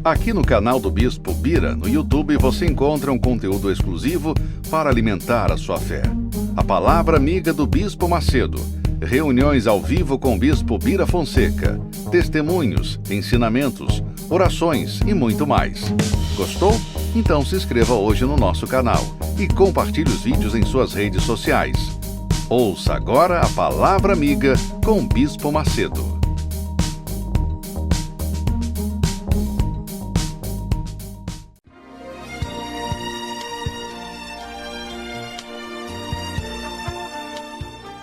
Aqui no canal do Bispo Bira, no YouTube, você encontra um conteúdo exclusivo para alimentar a sua fé. A Palavra Amiga do Bispo Macedo. Reuniões ao vivo com o Bispo Bira Fonseca. Testemunhos, ensinamentos, orações e muito mais. Gostou? Então se inscreva hoje no nosso canal e compartilhe os vídeos em suas redes sociais. Ouça agora a Palavra Amiga com o Bispo Macedo.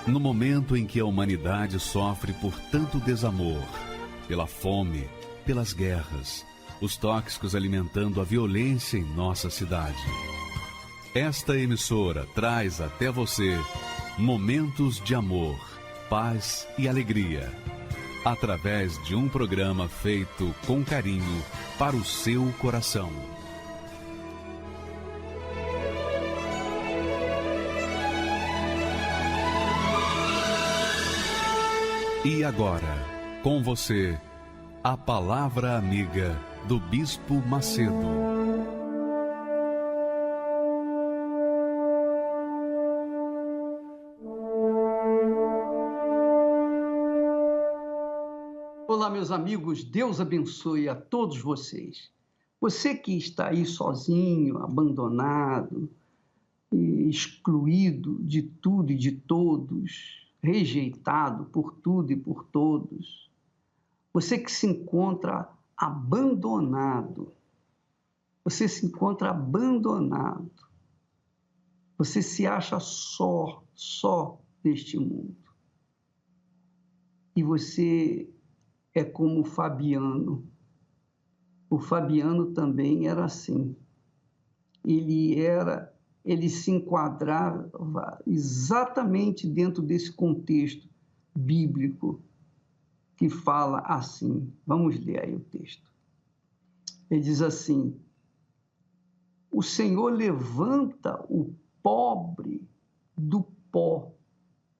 No momento em que a humanidade sofre por tanto desamor, pela fome, pelas guerras, os tóxicos alimentando a violência em nossa cidade, esta emissora traz até você momentos de amor, paz e alegria, através de um programa feito com carinho para o seu coração. E agora, com você, a Palavra Amiga do Bispo Macedo. Olá, meus amigos, Deus abençoe a todos vocês. Você que está aí sozinho, abandonado, excluído de tudo e de todos, rejeitado por tudo e por todos. Você que se encontra abandonado. Você se encontra abandonado. Você se acha só neste mundo. E você é como o Fabiano. O Fabiano também era assim. Ele se enquadrava exatamente dentro desse contexto bíblico que fala assim. Vamos ler aí o texto. Ele diz assim: o Senhor levanta o pobre do pó.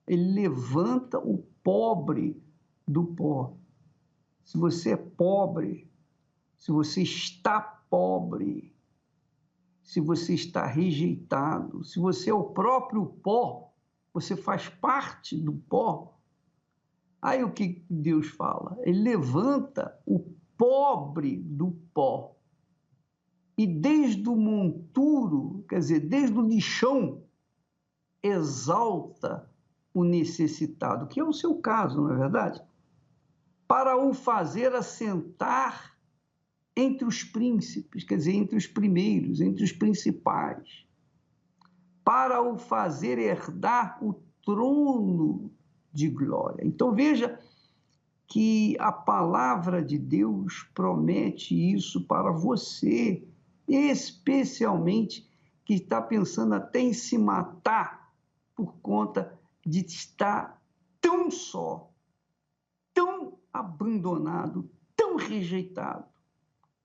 Ele levanta o pobre do pó. Se você é pobre, se você está pobre, se você está rejeitado, se você é o próprio pó, você faz parte do pó. Aí o que Deus fala? Ele levanta o pobre do pó. E desde o monturo, quer dizer, desde o lixão, exalta o necessitado, que é o seu caso, não é verdade? Para o fazer assentar entre os príncipes, quer dizer, entre os primeiros, entre os principais, para o fazer herdar o trono de glória. Então veja que a palavra de Deus promete isso para você, especialmente que está pensando até em se matar por conta de estar tão só, tão abandonado, tão rejeitado,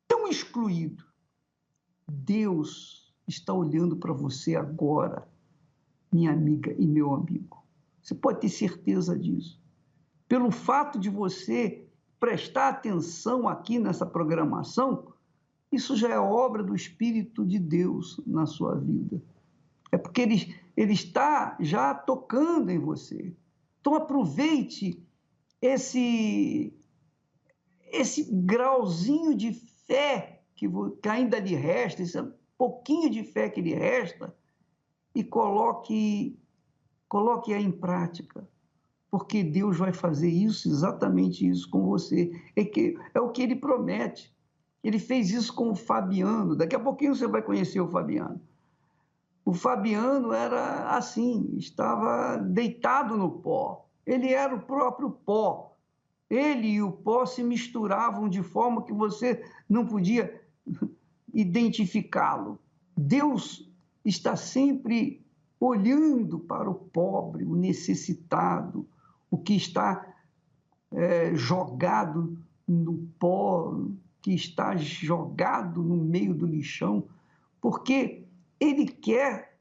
tão excluído. Deus está olhando para você agora, minha amiga e meu amigo. Você pode ter certeza disso. Pelo fato de você prestar atenção aqui nessa programação, isso já é obra do Espírito de Deus na sua vida. É porque ele está já tocando em você. Então aproveite esse grauzinho de fé que ainda lhe resta, esse pouquinho de fé que lhe resta, e coloque-a em prática, porque Deus vai fazer isso, exatamente isso com você. É o que ele promete. Ele fez isso com o Fabiano. Daqui a pouquinho você vai conhecer o Fabiano. O Fabiano era assim, estava deitado no pó. Ele era o próprio pó. Ele e o pó se misturavam de forma que você não podia identificá-lo. Deus está sempre olhando para o pobre, o necessitado, o que está jogado no pó, que está jogado no meio do lixão, porque Ele quer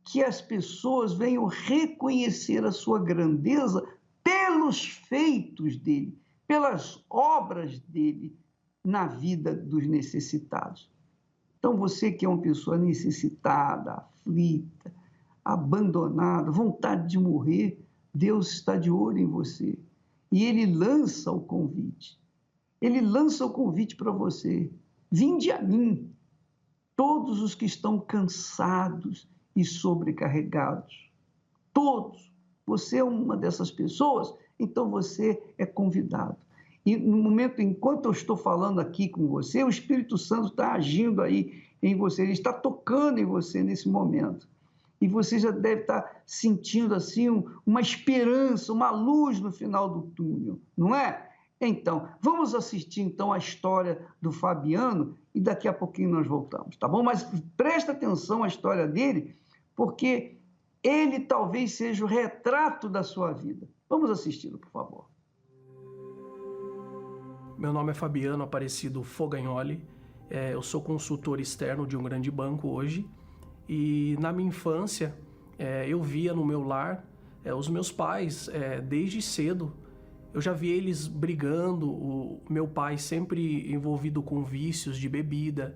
que as pessoas venham reconhecer a sua grandeza pelos feitos dele, pelas obras dele, na vida dos necessitados. Então, você que é uma pessoa necessitada, aflita, abandonada, vontade de morrer, Deus está de olho em você. E Ele lança o convite. Ele lança o convite para você. Vinde a mim, todos os que estão cansados e sobrecarregados. Todos. Você é uma dessas pessoas, então você é convidado. E no momento, enquanto eu estou falando aqui com você, o Espírito Santo está agindo aí em você, ele está tocando em você nesse momento. E você já deve estar sentindo assim uma esperança, uma luz no final do túnel, não é? Então, vamos assistir então a história do Fabiano e daqui a pouquinho nós voltamos, tá bom? Mas presta atenção à história dele, porque ele talvez seja o retrato da sua vida. Vamos assisti-lo, por favor. Meu nome é Fabiano Aparecido Fogagnoli, eu sou consultor externo de um grande banco hoje e na minha infância eu via no meu lar os meus pais desde cedo. Eu já vi eles brigando, o meu pai sempre envolvido com vícios de bebida,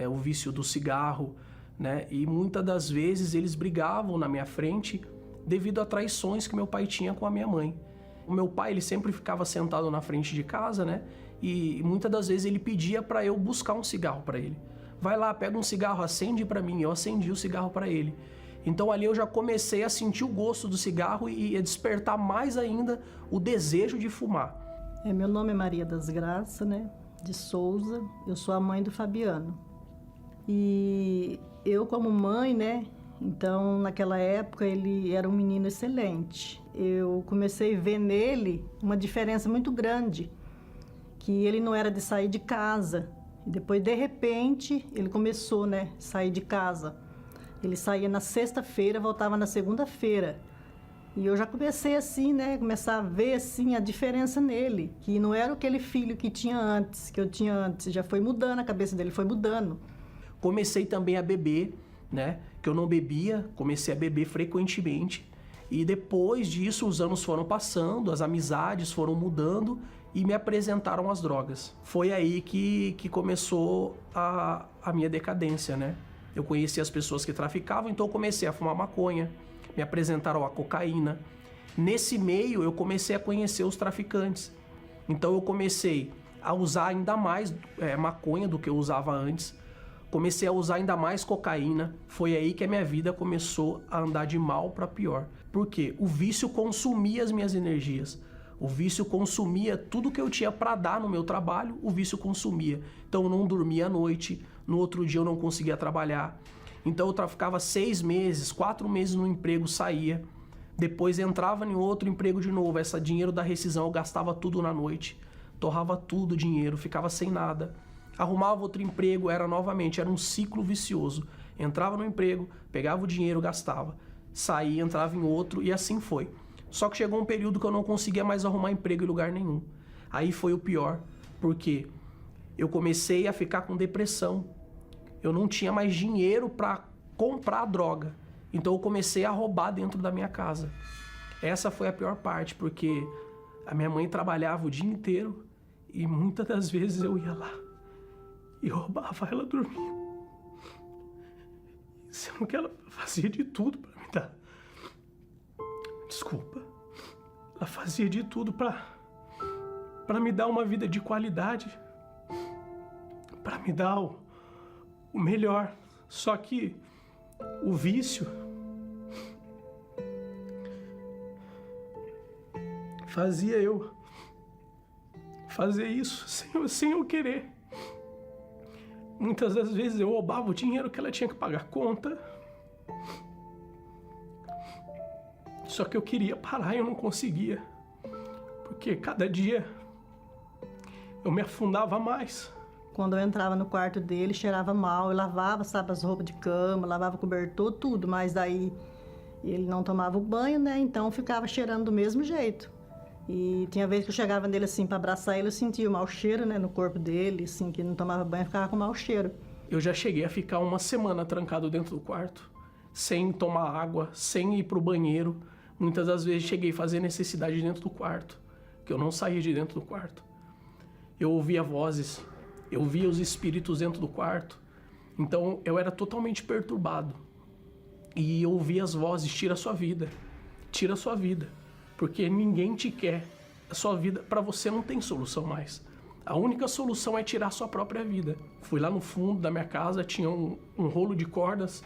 o vício do cigarro, né? E muitas das vezes eles brigavam na minha frente devido a traições que meu pai tinha com a minha mãe. O meu pai, ele sempre ficava sentado na frente de casa, né? E muitas das vezes ele pedia para eu buscar um cigarro para ele. Vai lá, pega um cigarro, acende para mim. Eu acendi o cigarro para ele. Então ali eu já comecei a sentir o gosto do cigarro e a despertar mais ainda o desejo de fumar. Meu nome é Maria das Graças, né? De Souza. Eu sou a mãe do Fabiano. E eu como mãe, né? Então, naquela época, ele era um menino excelente. Eu comecei a ver nele uma diferença muito grande, que ele não era de sair de casa. E depois, de repente, ele começou, né, a sair de casa. Ele saía na sexta-feira, voltava na segunda-feira. E eu já comecei assim, né, começar a ver assim a diferença nele, que não era aquele filho que tinha antes, que eu tinha antes. Já foi mudando, a cabeça dele foi mudando. Comecei também a beber, né? Que eu não bebia, comecei a beber frequentemente. E depois disso, os anos foram passando, as amizades foram mudando e me apresentaram as drogas. Foi aí que começou a minha decadência, né? Eu conheci as pessoas que traficavam, então eu comecei a fumar maconha, me apresentaram a cocaína. Nesse meio, eu comecei a conhecer os traficantes. Então eu comecei a usar ainda mais maconha do que eu usava antes. Comecei a usar ainda mais cocaína. Foi aí que a minha vida começou a andar de mal para pior. Por quê? O vício consumia as minhas energias. O vício consumia tudo que eu tinha para dar no meu trabalho, o vício consumia. Então eu não dormia à noite, no outro dia eu não conseguia trabalhar. Então eu ficava 6 meses, 4 meses no emprego, saía. Depois entrava em outro emprego de novo. Esse dinheiro da rescisão eu gastava tudo na noite. Torrava tudo o dinheiro, ficava sem nada. Arrumava outro emprego, era um ciclo vicioso. Entrava no emprego, pegava o dinheiro, gastava. Saía, entrava em outro e assim foi. Só que chegou um período que eu não conseguia mais arrumar emprego em lugar nenhum. Aí foi o pior, porque eu comecei a ficar com depressão. Eu não tinha mais dinheiro para comprar droga. Então eu comecei a roubar dentro da minha casa. Essa foi a pior parte, porque a minha mãe trabalhava o dia inteiro e muitas das vezes eu ia lá e roubava ela dormindo. Sendo que ela fazia de tudo para me dar. Desculpa. Ela fazia de tudo para me dar uma vida de qualidade. Para me dar o melhor. Só que o vício fazia eu fazer isso sem eu querer. Muitas das vezes eu roubava o dinheiro que ela tinha que pagar conta. Só que eu queria parar e eu não conseguia. Porque cada dia eu me afundava mais. Quando eu entrava no quarto dele, cheirava mal. Eu lavava, sabe, as roupas de cama, lavava cobertor, tudo. Mas daí ele não tomava o banho, né? Então ficava cheirando do mesmo jeito. E tinha vez que eu chegava nele assim para abraçar ele, eu sentia o mau cheiro, né, no corpo dele, assim, que não tomava banho, ficava com mau cheiro. Eu já cheguei a ficar 1 semana trancado dentro do quarto, sem tomar água, sem ir pro banheiro. Muitas das vezes cheguei a fazer necessidade dentro do quarto, que eu não saía de dentro do quarto. Eu ouvia vozes eu via os espíritos dentro do quarto. Então eu era totalmente perturbado. E eu ouvia as vozes: tira a sua vida, porque ninguém te quer. A sua vida, para você não tem solução mais. A única solução é tirar a sua própria vida. Fui lá no fundo da minha casa, tinha um rolo de cordas,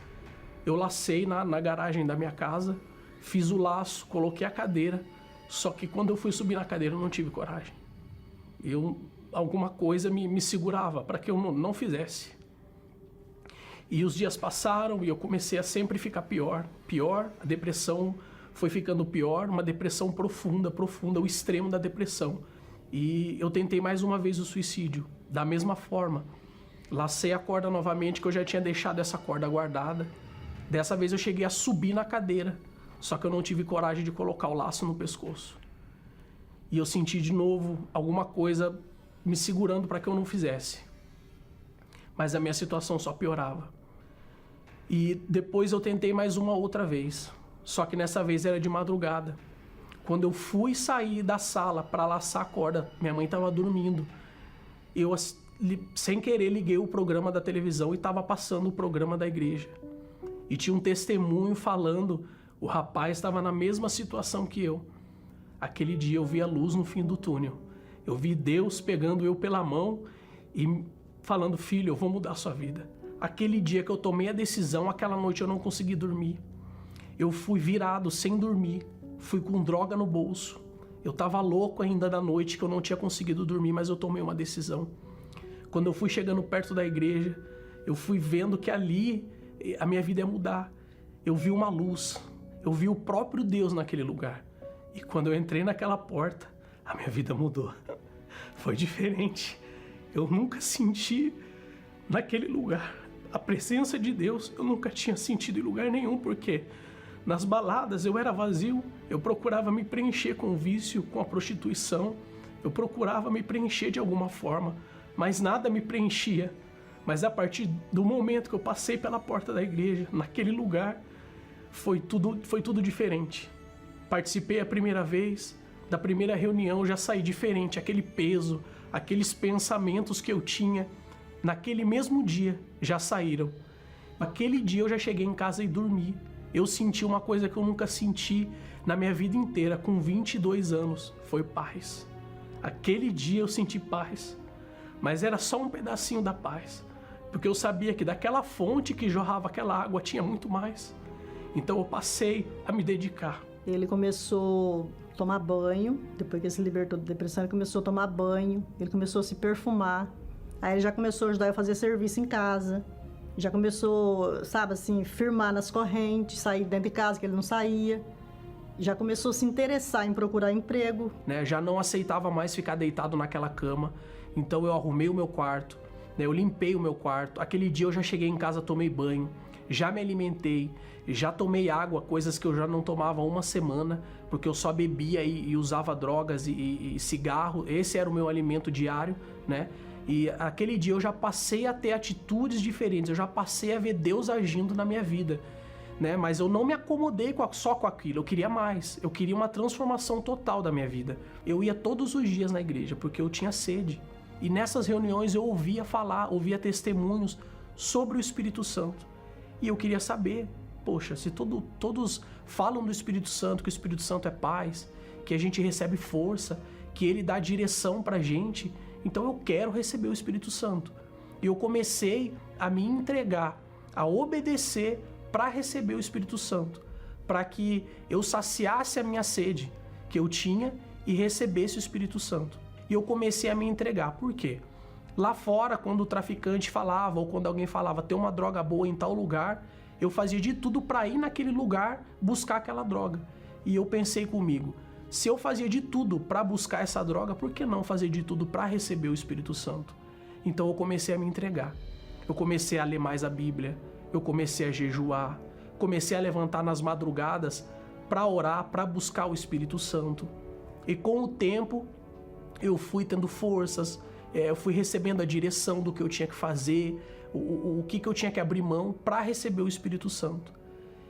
eu lacei na garagem da minha casa, fiz o laço, coloquei a cadeira, só que quando eu fui subir na cadeira eu não tive coragem. Alguma coisa me segurava para que eu não fizesse. E os dias passaram e eu comecei a sempre ficar pior, a depressão foi ficando pior, uma depressão profunda, o extremo da depressão. E eu tentei mais uma vez o suicídio, da mesma forma. Lacei a corda novamente, que eu já tinha deixado essa corda guardada. Dessa vez eu cheguei a subir na cadeira, só que eu não tive coragem de colocar o laço no pescoço. E eu senti de novo alguma coisa me segurando para que eu não fizesse. Mas a minha situação só piorava. E depois eu tentei mais uma outra vez, só que nessa vez era de madrugada. Quando eu fui sair da sala para laçar a corda, minha mãe estava dormindo. Eu, sem querer, liguei o programa da televisão e estava passando o programa da igreja. E tinha um testemunho falando, o rapaz estava na mesma situação que eu. Aquele dia eu vi a luz no fim do túnel. Eu vi Deus pegando eu pela mão e falando: filho, eu vou mudar a sua vida. Aquele dia que eu tomei a decisão, aquela noite eu não consegui dormir. Eu fui virado sem dormir, fui com droga no bolso. Eu estava louco ainda da noite, que eu não tinha conseguido dormir, mas eu tomei uma decisão. Quando eu fui chegando perto da igreja, eu fui vendo que ali a minha vida ia mudar. Eu vi uma luz, eu vi o próprio Deus naquele lugar. E quando eu entrei naquela porta, a minha vida mudou. Foi diferente. Eu nunca senti naquele lugar a presença de Deus. Eu nunca tinha sentido em lugar nenhum, porque nas baladas eu era vazio. Eu procurava me preencher com o vício, com a prostituição. Eu procurava me preencher de alguma forma, mas nada me preenchia. Mas a partir do momento que eu passei pela porta da igreja, naquele lugar, foi tudo diferente. Participei a primeira vez, da primeira reunião eu já saí diferente. Aquele peso, aqueles pensamentos que eu tinha, naquele mesmo dia, já saíram. Naquele dia eu já cheguei em casa e dormi. Eu senti uma coisa que eu nunca senti na minha vida inteira, com 22 anos, foi paz. Aquele dia eu senti paz, mas era só um pedacinho da paz, porque eu sabia que daquela fonte que jorrava aquela água tinha muito mais. Então eu passei a me dedicar. Ele começou a tomar banho, depois que ele se libertou da depressão, ele começou a tomar banho, ele começou a se perfumar. Aí ele já começou a ajudar eu a fazer serviço em casa. Já começou, sabe assim, firmar nas correntes, sair dentro de casa, que ele não saía. Já começou a se interessar em procurar emprego. Já não aceitava mais ficar deitado naquela cama. Então eu arrumei o meu quarto, eu limpei o meu quarto. Aquele dia eu já cheguei em casa, tomei banho, já me alimentei, já tomei água, coisas que eu já não tomava há uma semana, porque eu só bebia e usava drogas e cigarro. Esse era o meu alimento diário, né? E aquele dia eu já passei a ter atitudes diferentes, eu já passei a ver Deus agindo na minha vida, né? Mas eu não me acomodei só com aquilo, eu queria mais, eu queria uma transformação total da minha vida. Eu ia todos os dias na igreja, porque eu tinha sede. E nessas reuniões eu ouvia falar, ouvia testemunhos sobre o Espírito Santo. E eu queria saber, poxa, se todos falam do Espírito Santo, que o Espírito Santo é paz, que a gente recebe força, que ele dá direção pra gente, então eu quero receber o Espírito Santo. E eu comecei a me entregar, a obedecer para receber o Espírito Santo, para que eu saciasse a minha sede que eu tinha e recebesse o Espírito Santo. E eu comecei a me entregar. Por quê? Lá fora, quando o traficante falava ou quando alguém falava tem uma droga boa em tal lugar, eu fazia de tudo para ir naquele lugar buscar aquela droga. E eu pensei comigo, se eu fazia de tudo para buscar essa droga, por que não fazer de tudo para receber o Espírito Santo? Então eu comecei a me entregar. Eu comecei a ler mais a Bíblia, eu comecei a jejuar, comecei a levantar nas madrugadas para orar, para buscar o Espírito Santo. E com o tempo eu fui tendo forças, eu fui recebendo a direção do que eu tinha que fazer, o que eu tinha que abrir mão para receber o Espírito Santo.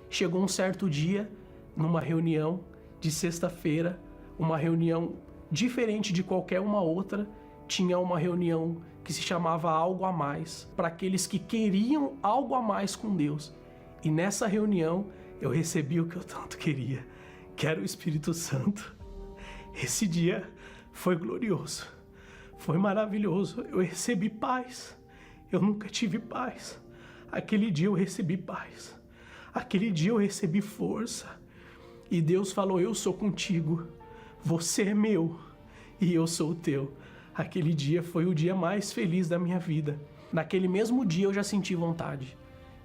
Chegou um certo dia, numa reunião de sexta-feira, uma reunião diferente de qualquer uma outra, tinha uma reunião que se chamava Algo a Mais, para aqueles que queriam algo a mais com Deus. E nessa reunião eu recebi o que eu tanto queria, que era o Espírito Santo. Esse dia foi glorioso, foi maravilhoso. Eu recebi paz. Eu nunca tive paz. Aquele dia eu recebi paz. Aquele dia eu recebi força. E Deus falou: eu sou contigo. Você é meu e eu sou o teu. Aquele dia foi o dia mais feliz da minha vida. Naquele mesmo dia eu já senti vontade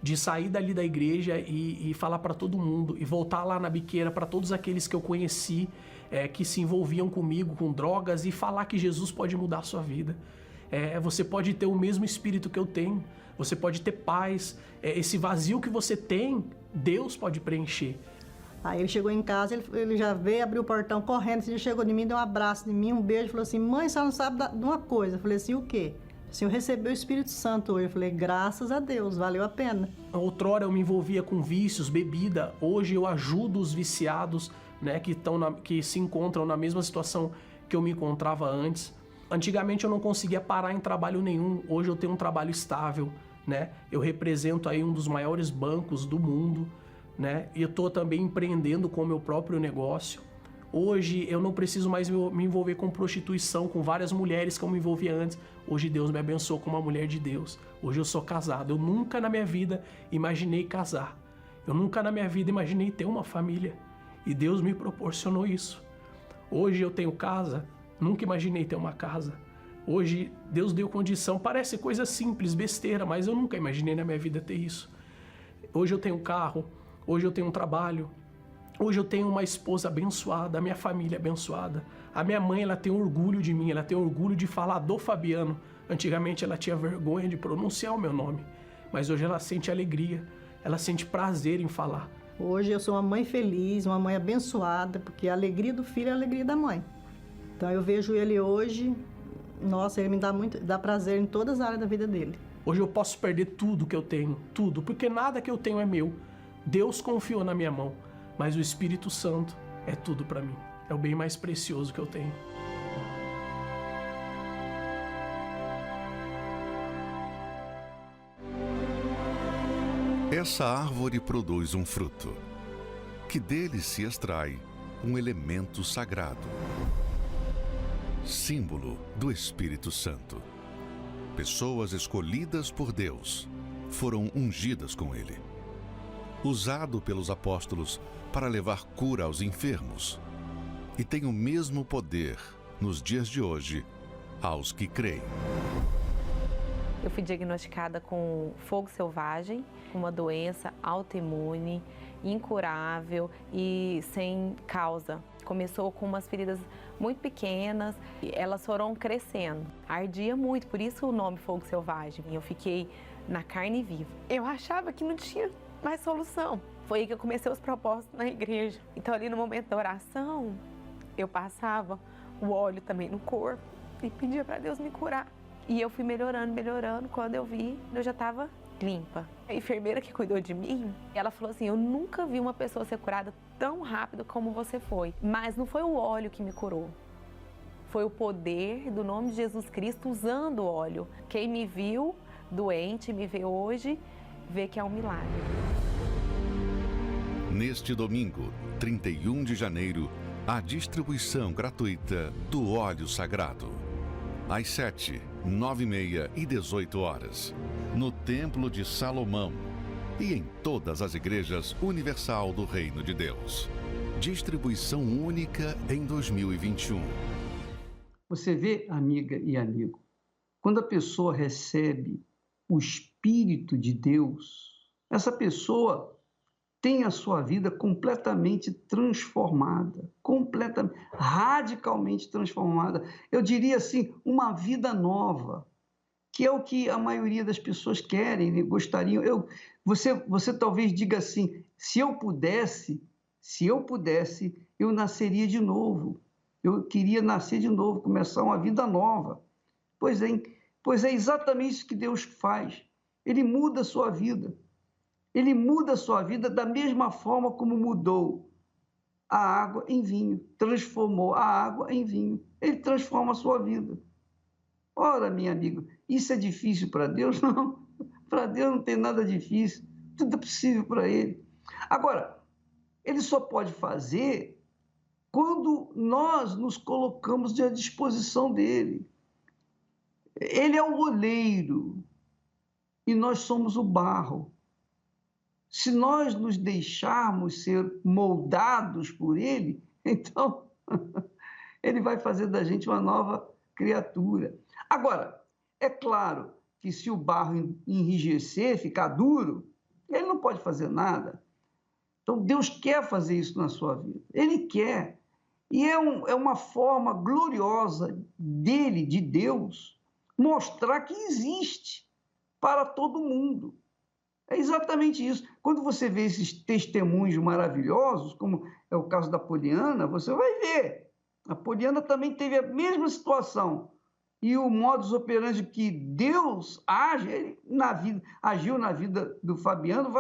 de sair dali da igreja e falar para todo mundo, e voltar lá na biqueira para todos aqueles que eu conheci, que se envolviam comigo com drogas, e falar que Jesus pode mudar a sua vida. Você pode ter o mesmo espírito que eu tenho, você pode ter paz, esse vazio que você tem, Deus pode preencher. Aí ele chegou em casa, ele já veio, abriu o portão correndo, ele chegou de mim, deu um abraço de mim, um beijo, falou assim: mãe, você não sabe de uma coisa. Eu falei assim: o quê? Assim, eu recebi o Espírito Santo hoje. Eu falei: graças a Deus, valeu a pena. Outrora eu me envolvia com vícios, bebida. Hoje eu ajudo os viciados, né, que se encontram na mesma situação que eu me encontrava antes. Antigamente eu não conseguia parar em trabalho nenhum. Hoje eu tenho um trabalho estável, né? Eu represento aí um dos maiores bancos do mundo, né? E eu estou também empreendendo com o meu próprio negócio. Hoje eu não preciso mais me envolver com prostituição, com várias mulheres que eu me envolvia antes. Hoje Deus me abençoou com uma mulher de Deus. Hoje eu sou casado. Eu nunca na minha vida imaginei casar. Eu nunca na minha vida imaginei ter uma família. E Deus me proporcionou isso. Hoje eu tenho casa. Nunca imaginei ter uma casa. Hoje Deus deu condição. Parece coisa simples, besteira, mas eu nunca imaginei na minha vida ter isso. Hoje eu tenho carro. Hoje eu tenho um trabalho. Hoje eu tenho uma esposa abençoada, a minha família abençoada. A minha mãe, ela tem orgulho de mim, ela tem orgulho de falar do Fabiano. Antigamente ela tinha vergonha de pronunciar o meu nome, mas hoje ela sente alegria, ela sente prazer em falar. Hoje eu sou uma mãe feliz, uma mãe abençoada, porque a alegria do filho é a alegria da mãe. Então eu vejo ele hoje, nossa, ele me dá prazer em todas as áreas da vida dele. Hoje eu posso perder tudo que eu tenho, tudo, porque nada que eu tenho é meu. Deus confiou na minha mão. Mas o Espírito Santo é tudo para mim. É o bem mais precioso que eu tenho. Essa árvore produz um fruto, que dele se extrai um elemento sagrado, símbolo do Espírito Santo. Pessoas escolhidas por Deus foram ungidas com ele, usado pelos apóstolos para levar cura aos enfermos, e tem o mesmo poder nos dias de hoje aos que creem. Eu fui diagnosticada com fogo selvagem, uma doença autoimune, incurável e sem causa. Começou com umas feridas muito pequenas e elas foram crescendo. Ardia muito, por isso o nome fogo selvagem. Eu fiquei na carne viva. Eu achava que não tinha mais solução. Foi aí que eu comecei os propósitos na igreja. Então ali no momento da oração, eu passava o óleo também no corpo e pedia para Deus me curar. E eu fui melhorando. Quando eu vi, eu já estava limpa. A enfermeira que cuidou de mim, ela falou assim: eu nunca vi uma pessoa ser curada tão rápido como você foi. Mas não foi o óleo que me curou. Foi o poder do nome de Jesus Cristo usando o óleo. Quem me viu doente, me vê hoje, vê que é um milagre. Neste domingo, 31 de janeiro, a distribuição gratuita do óleo sagrado. Às 7, 9h30 e 18 horas, no Templo de Salomão e em todas as igrejas universal do Reino de Deus. Distribuição única em 2021. Você vê, amiga e amigo, quando a pessoa recebe o Espírito de Deus, essa pessoa tem a sua vida completamente transformada, radicalmente transformada. Eu diria assim, uma vida nova, que é o que a maioria das pessoas querem, gostariam. Você talvez diga assim: se eu pudesse, eu nasceria de novo. Eu queria nascer de novo, começar uma vida nova. Pois é exatamente isso que Deus faz. Ele muda a sua vida. Ele muda a sua vida da mesma forma como mudou a água em vinho, transformou a água em vinho. Ele transforma a sua vida. Ora, minha amiga, isso é difícil para Deus? Não, para Deus não tem nada difícil, tudo é possível para Ele. Agora, Ele só pode fazer quando nós nos colocamos à disposição dEle. Ele é o oleiro e nós somos o barro. Se nós nos deixarmos ser moldados por Ele, então Ele vai fazer da gente uma nova criatura. Agora, é claro que se o barro enrijecer, ficar duro, Ele não pode fazer nada. Então Deus quer fazer isso na sua vida. Ele quer. E é uma forma gloriosa dele, de Deus, mostrar que existe para todo mundo. É exatamente isso. Quando você vê esses testemunhos maravilhosos, como é o caso da Poliana, você vai ver. A Poliana também teve a mesma situação. E o modus operandi que Deus age, agiu na vida do Fabiano,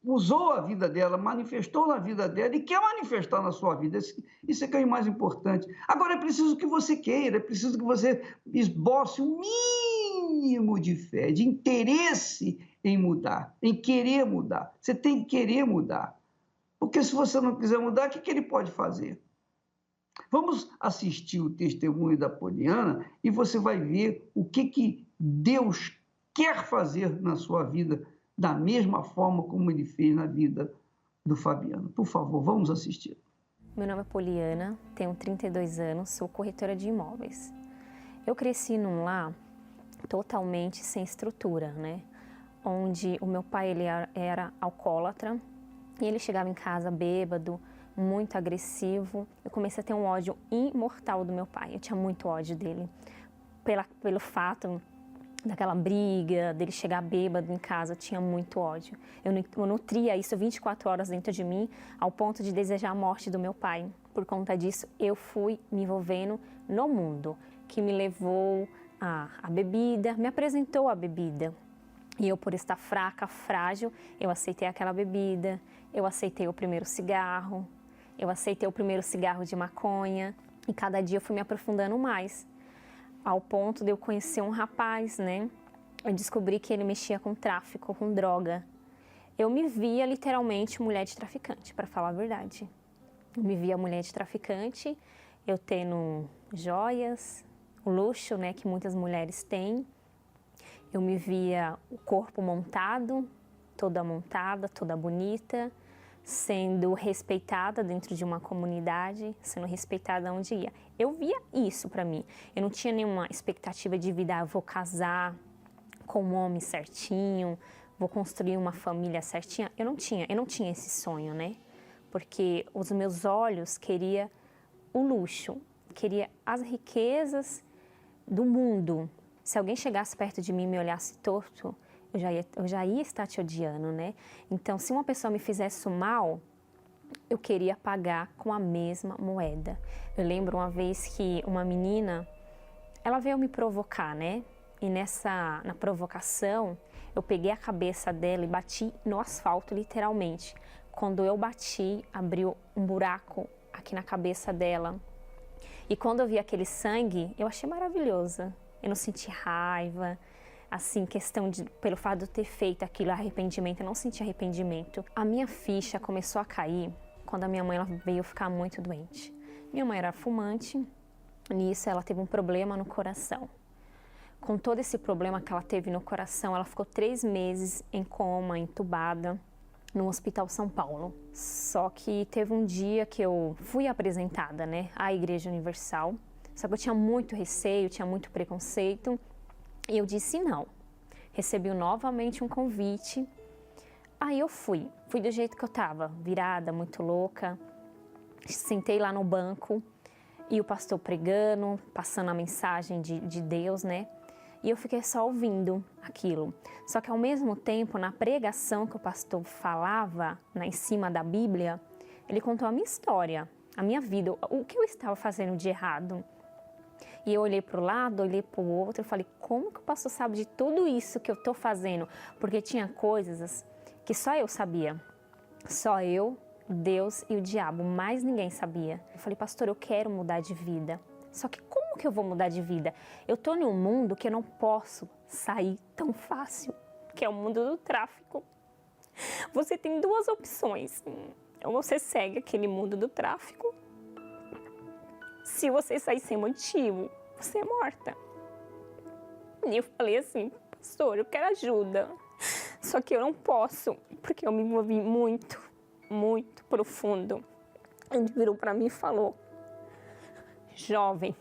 usou a vida dela, manifestou na vida dela e quer manifestar na sua vida. Isso é que é o mais importante. Agora, é preciso que você queira, é preciso que você esboce um mínimo de fé, de interesse em mudar, em querer mudar. Você tem que querer mudar. Porque se você não quiser mudar, o que ele pode fazer? Vamos assistir o testemunho da Poliana e você vai ver o que Deus quer fazer na sua vida, da mesma forma como Ele fez na vida do Fabiano. Por favor, vamos assistir. Meu nome é Poliana, tenho 32 anos, sou corretora de imóveis. Eu cresci num lar totalmente sem estrutura, né? Onde o meu pai ele era alcoólatra e ele chegava em casa bêbado, muito agressivo. Eu comecei a ter um ódio imortal do meu pai. Eu tinha muito ódio dele pelo fato daquela briga, dele chegar bêbado em casa, eu tinha muito ódio. Eu nutria isso 24 horas dentro de mim, ao ponto de desejar a morte do meu pai. Por conta disso, eu fui me envolvendo no mundo, que me levou à bebida, me apresentou a bebida. E eu, por estar fraca, frágil, eu aceitei aquela bebida, eu aceitei o primeiro cigarro, eu aceitei o primeiro cigarro de maconha, e cada dia eu fui me aprofundando mais. Ao ponto de eu conhecer um rapaz, né? Eu descobri que ele mexia com tráfico, com droga. Eu me via literalmente mulher de traficante, para falar a verdade. Eu me via mulher de traficante, eu tendo joias, o luxo, né, que muitas mulheres têm. Eu me via o corpo montado, toda montada, toda bonita, sendo respeitada dentro de uma comunidade, sendo respeitada onde ia. Eu via isso para mim. Eu não tinha nenhuma expectativa de vida, vou casar com um homem certinho, vou construir uma família certinha. Eu não tinha esse sonho, né? Porque os meus olhos queriam o luxo, queria as riquezas do mundo. Se alguém chegasse perto de mim e me olhasse torto, eu já ia estar te odiando, né? Então, se uma pessoa me fizesse mal, eu queria pagar com a mesma moeda. Eu lembro uma vez que uma menina, ela veio me provocar, né? E na provocação, eu peguei a cabeça dela e bati no asfalto, literalmente. Quando eu bati, abriu um buraco aqui na cabeça dela. E quando eu vi aquele sangue, eu achei maravilhoso. Eu não senti raiva, assim, pelo fato de eu ter feito aquilo, arrependimento, eu não senti arrependimento. A minha ficha começou a cair quando a minha mãe veio ficar muito doente. Minha mãe era fumante, nisso ela teve um problema no coração. Com todo esse problema que ela teve no coração, ela ficou 3 meses em coma, entubada, no Hospital São Paulo. Só que teve um dia que eu fui apresentada, né, à Igreja Universal, só que eu tinha muito receio, tinha muito preconceito, e eu disse não. Recebi novamente um convite, aí eu fui do jeito que eu estava, virada, muito louca. Sentei lá no banco e o pastor pregando, passando a mensagem de Deus, né? E eu fiquei só ouvindo aquilo. Só que ao mesmo tempo, na pregação que o pastor falava, em cima da Bíblia, ele contou a minha história, a minha vida, o que eu estava fazendo de errado. E eu olhei para o lado, olhei para o outro, eu falei, como que o pastor sabe de tudo isso que eu estou fazendo? Porque tinha coisas que só eu sabia. Só eu, Deus e o diabo, mais ninguém sabia. Eu falei, pastor, eu quero mudar de vida. Só que como Como que eu vou mudar de vida? Eu tô num mundo que eu não posso sair tão fácil, que é o mundo do tráfico. Você tem duas opções. Ou você segue aquele mundo do tráfico. Se você sair sem motivo, você é morta. E eu falei assim, pastor, eu quero ajuda. Só que eu não posso, porque eu me envolvi muito, muito profundo. Ele virou para mim e falou, jovem,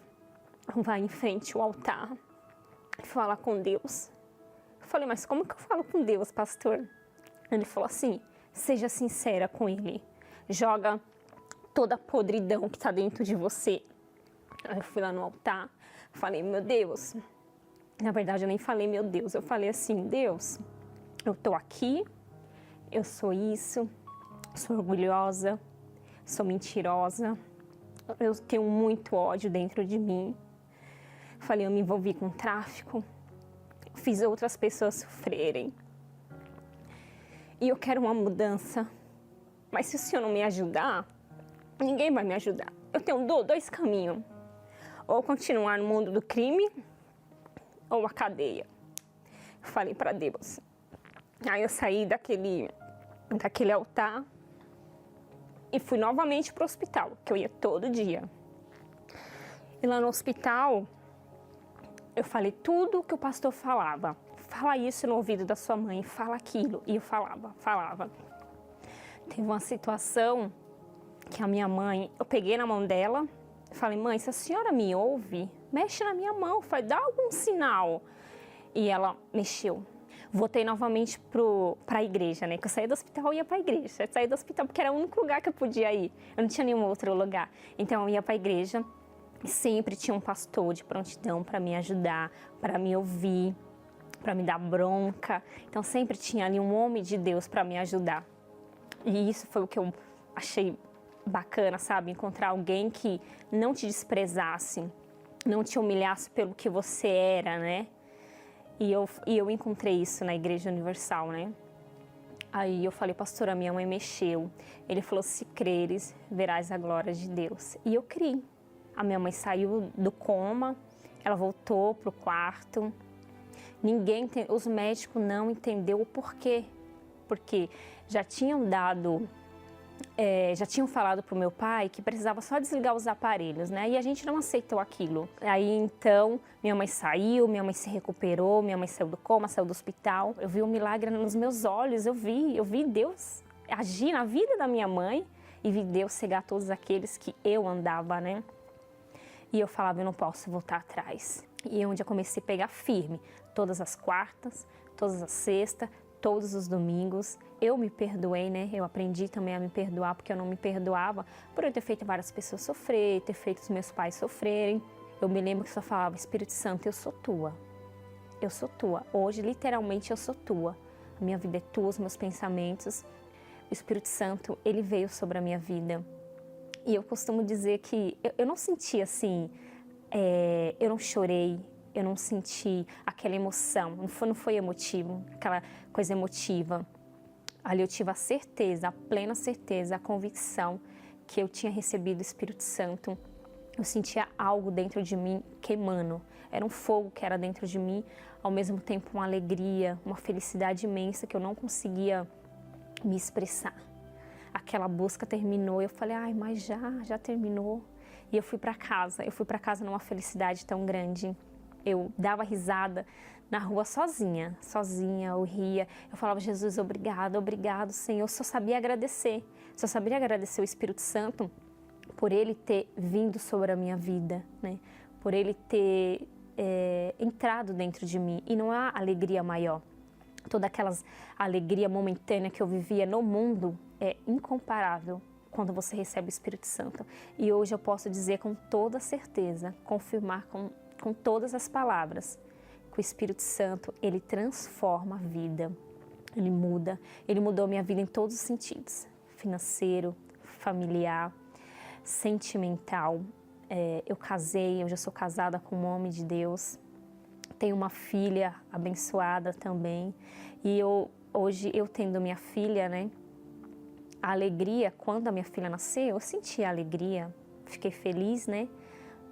vai em frente ao altar e fala com Deus. Eu falei, mas como que eu falo com Deus, pastor? Ele falou assim, seja sincera com Ele. Joga toda a podridão que está dentro de você. Aí eu fui lá no altar, falei, meu Deus. Na verdade, eu nem falei, meu Deus. Eu falei assim, Deus, eu tô aqui, eu sou isso, sou orgulhosa, sou mentirosa, eu tenho muito ódio dentro de mim. Falei, eu me envolvi com tráfico, fiz outras pessoas sofrerem. E eu quero uma mudança. Mas se o Senhor não me ajudar, ninguém vai me ajudar. Eu tenho dois caminhos. Ou continuar no mundo do crime, ou a cadeia. Falei para Deus. Aí eu saí daquele altar e fui novamente para o hospital, que eu ia todo dia. E lá no hospital, eu falei tudo o que o pastor falava. Fala isso no ouvido da sua mãe, fala aquilo. E eu falava. Teve uma situação que a minha mãe, eu peguei na mão dela, falei, mãe, se a senhora me ouve, mexe na minha mão, dá algum sinal. E ela mexeu. Voltei novamente para a igreja, né? Que eu saí do hospital e ia para a igreja. Eu saí do hospital porque era o único lugar que eu podia ir. Eu não tinha nenhum outro lugar. Então eu ia para a igreja e sempre tinha um pastor de prontidão para me ajudar, para me ouvir, para me dar bronca. Então sempre tinha ali um homem de Deus para me ajudar. E isso foi o que eu achei bacana, sabe? Encontrar alguém que não te desprezasse, não te humilhasse pelo que você era, né? E eu encontrei isso na Igreja Universal, né? Aí eu falei, pastor, a minha mãe mexeu. Ele falou, se creres, verás a glória de Deus. E eu criei. A minha mãe saiu do coma, ela voltou pro quarto. Os médicos não entenderam o porquê. Porque já tinham falado pro meu pai que precisava só desligar os aparelhos, né? E a gente não aceitou aquilo. Aí então, minha mãe saiu, minha mãe se recuperou, minha mãe saiu do coma, saiu do hospital. Eu vi um milagre nos meus olhos, eu vi Deus agir na vida da minha mãe e vi Deus cegar todos aqueles que eu andava, né? E eu falava, eu não posso voltar atrás. E é onde eu comecei a pegar firme, todas as quartas, todas as sextas, todos os domingos. Eu me perdoei, né? Eu aprendi também a me perdoar, porque eu não me perdoava por eu ter feito várias pessoas sofrer, ter feito os meus pais sofrerem. Eu me lembro que só falava, Espírito Santo, eu sou tua. Eu sou tua. Hoje, literalmente, eu sou tua. A minha vida é tua, os meus pensamentos. O Espírito Santo, ele veio sobre a minha vida. E eu costumo dizer que eu não senti assim, eu não chorei, eu não senti aquela emoção, não foi emotivo, aquela coisa emotiva. Ali eu tive a certeza, a plena certeza, a convicção que eu tinha recebido o Espírito Santo. Eu sentia algo dentro de mim queimando. Era um fogo que era dentro de mim, ao mesmo tempo uma alegria, uma felicidade imensa que eu não conseguia me expressar. Aquela busca terminou e eu falei, ai, mas já terminou. E eu fui para casa numa felicidade tão grande. Eu dava risada na rua sozinha, eu ria. Eu falava, Jesus, obrigado, Senhor. Só sabia agradecer o Espírito Santo por Ele ter vindo sobre a minha vida, né? Por Ele ter entrado dentro de mim. E não há alegria maior. Toda aquela alegria momentânea que eu vivia no mundo é incomparável quando você recebe o Espírito Santo. E hoje eu posso dizer com toda certeza, confirmar com todas as palavras, que o Espírito Santo, ele transforma a vida, ele mudou minha vida em todos os sentidos, financeiro, familiar, sentimental. Eu casei, eu já sou casada com um homem de Deus, tenho uma filha abençoada também, e hoje eu tendo minha filha, né, a alegria, quando a minha filha nasceu, eu senti a alegria, fiquei feliz, né,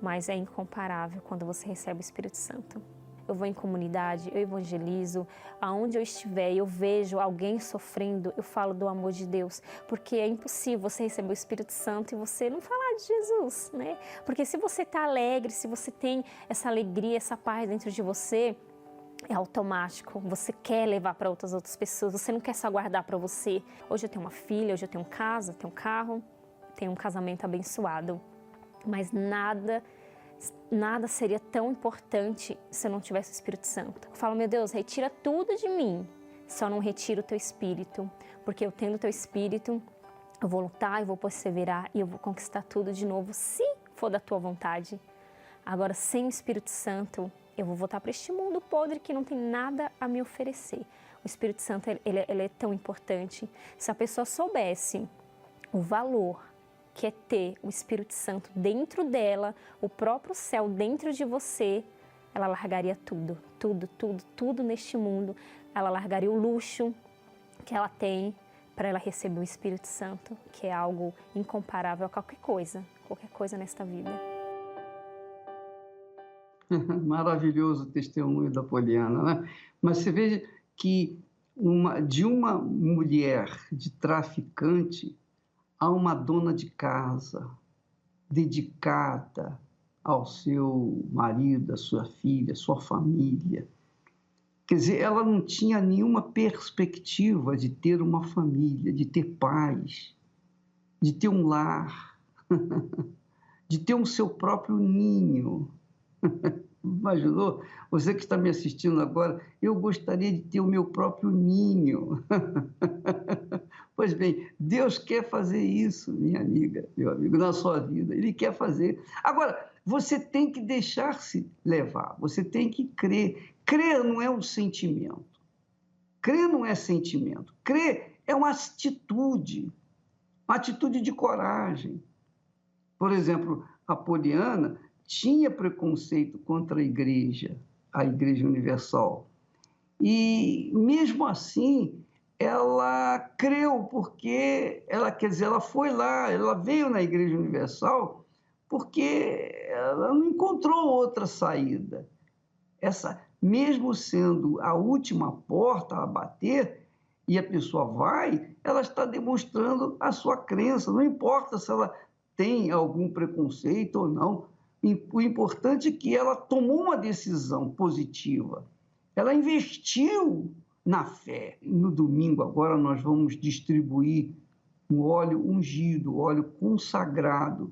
mas é incomparável quando você recebe o Espírito Santo. Eu vou em comunidade, eu evangelizo, aonde eu estiver, eu vejo alguém sofrendo, eu falo do amor de Deus, porque é impossível você receber o Espírito Santo e você não falar de Jesus, né? Porque se você está alegre, se você tem essa alegria, essa paz dentro de você, é automático, você quer levar para outras pessoas, você não quer só guardar para você. Hoje eu tenho uma filha, hoje eu tenho casa, tenho um carro, tenho um casamento abençoado, mas nada seria tão importante se eu não tivesse o Espírito Santo. Eu falo, meu Deus, retira tudo de mim, só não retira o teu Espírito, porque eu tendo o teu Espírito, eu vou lutar, eu vou perseverar e eu vou conquistar tudo de novo, se for da tua vontade. Agora, sem o Espírito Santo, eu vou voltar para este mundo podre que não tem nada a me oferecer. O Espírito Santo, ele é tão importante. Se a pessoa soubesse o valor que é ter o Espírito Santo dentro dela, o próprio céu dentro de você, ela largaria tudo, tudo neste mundo. Ela largaria o luxo que ela tem para ela receber o Espírito Santo, que é algo incomparável a qualquer coisa nesta vida. Maravilhoso o testemunho da Poliana, né? Mas você veja que de uma mulher, de traficante, a uma dona de casa, dedicada ao seu marido, à sua filha, à sua família. Quer dizer, ela não tinha nenhuma perspectiva de ter uma família, de ter paz, de ter um lar, de ter um seu próprio ninho. Imaginou? Você que está me assistindo agora, eu gostaria de ter o meu próprio ninho. Pois bem, Deus quer fazer isso, minha amiga, meu amigo, na sua vida. Ele quer fazer. Agora, você tem que deixar-se levar, você tem que crer. Crer não é um sentimento. Crer não é sentimento. Crer é uma atitude de coragem. Por exemplo, a Poliana tinha preconceito contra a Igreja Universal. E, mesmo assim, ela creu, porque ela foi lá, ela veio na Igreja Universal porque ela não encontrou outra saída. Mesmo sendo a última porta a bater, e a pessoa vai, ela está demonstrando a sua crença, não importa se ela tem algum preconceito ou não. O importante é que ela tomou uma decisão positiva. Ela investiu na fé. No domingo, agora, nós vamos distribuir um óleo ungido, óleo consagrado,